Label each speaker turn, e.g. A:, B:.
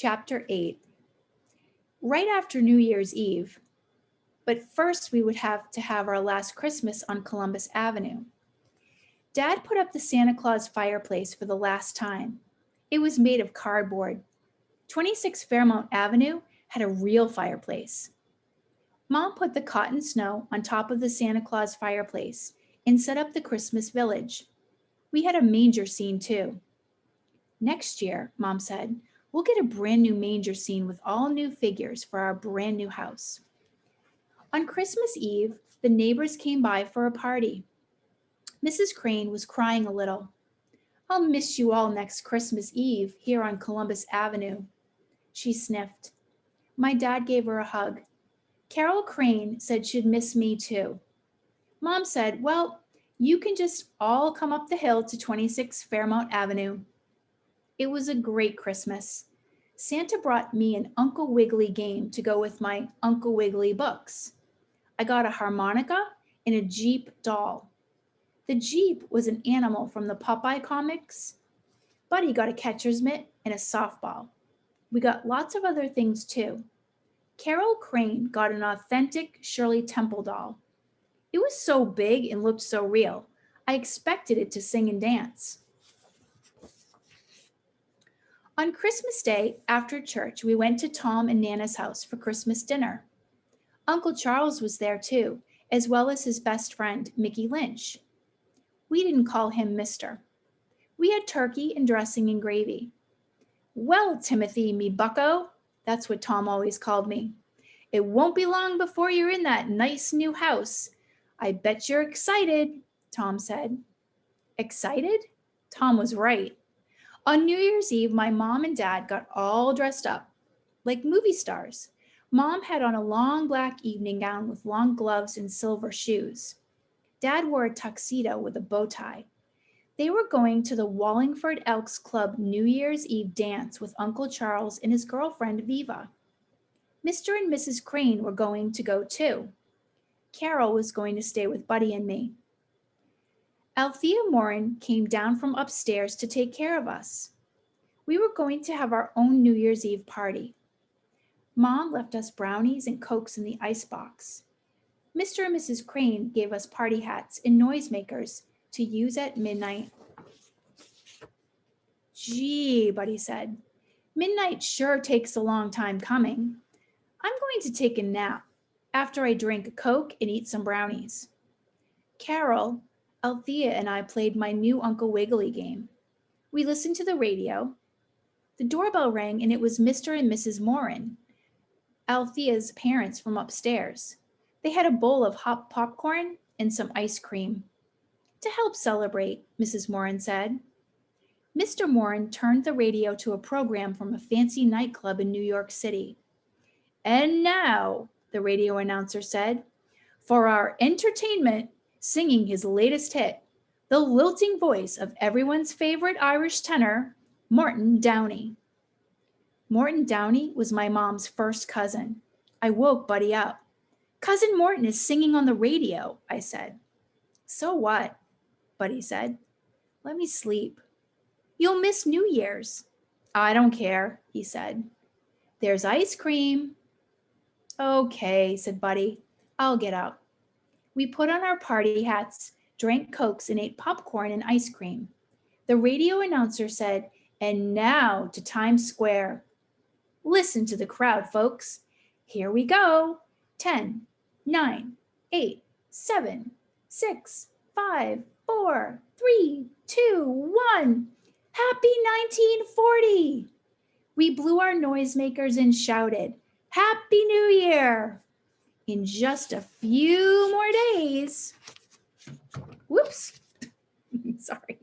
A: Chapter 8. Right after New Year's Eve, but first we would have to have our last Christmas on Columbus Avenue. Dad put up the Santa Claus fireplace for the last time. It was made of cardboard. 26 Fairmount Avenue had a real fireplace. Mom put the cotton snow on top of the Santa Claus fireplace and set up the Christmas village. We had a manger scene too. Next year, Mom said, we'll get a brand new manger scene with all new figures for our brand new house. On Christmas Eve, the neighbors came by for a party. Mrs. Crane was crying a little. I'll miss you all next Christmas Eve here on Columbus Avenue. She sniffed. My dad gave her a hug. Carol Crane said she'd miss me too. Mom said, well, you can just all come up the hill to 26 Fairmount Avenue. It was a great Christmas. Santa brought me an Uncle Wiggily game to go with my Uncle Wiggily books. I got a harmonica and a Jeep doll. The Jeep was an animal from the Popeye comics. Buddy got a catcher's mitt and a softball. We got lots of other things too. Carol Crane got an authentic Shirley Temple doll. It was so big and looked so real. I expected it to sing and dance. On Christmas Day, after church, we went to Tom and Nana's house for Christmas dinner. Uncle Charles was there too, as well as his best friend, Mickey Lynch. We didn't call him Mister. We had turkey and dressing and gravy. Well, Timothy, me bucko, that's what Tom always called me. It won't be long before you're in that nice new house. I bet you're excited, Tom said. Excited? Tom was right. On New Year's Eve, my mom and dad got all dressed up, like movie stars. Mom had on a long black evening gown with long gloves and silver shoes. Dad wore a tuxedo with a bow tie. They were going to the Wallingford Elks Club New Year's Eve dance with Uncle Charles and his girlfriend Viva. Mr. and Mrs. Crane were going to go too. Carol was going to stay with Buddy and me. Althea Morin came down from upstairs to take care of us. We were going to have our own New Year's Eve party. Mom left us brownies and Cokes in the icebox. Mr. and Mrs. Crane gave us party hats and noisemakers to use at midnight. Gee, Buddy said, midnight sure takes a long time coming. I'm going to take a nap after I drink a Coke and eat some brownies. Carol, Althea and I played my new Uncle Wiggily game. We listened to the radio. The doorbell rang and it was Mr. and Mrs. Morin, Althea's parents from upstairs. They had a bowl of hot popcorn and some ice cream. To help celebrate, Mrs. Morin said. Mr. Morin turned the radio to a program from a fancy nightclub in New York City. And now, the radio announcer said, for our entertainment, singing his latest hit, the lilting voice of everyone's favorite Irish tenor, Morton Downey. Morton Downey was my mom's first cousin. I woke Buddy up. Cousin Morton is singing on the radio, I said. So what? Buddy said. Let me sleep. You'll miss New Year's. I don't care, he said. There's ice cream. Okay, said Buddy. I'll get up. We put on our party hats, drank Cokes, and ate popcorn and ice cream. The radio announcer said, and now to Times Square. Listen to the crowd, folks. Here we go. 10, 9, 8, 7, 6, 5, 4, 3, 2, 1. Happy 1940! We blew our noisemakers and shouted, Happy New Year! In just a few more days. Whoops. Sorry.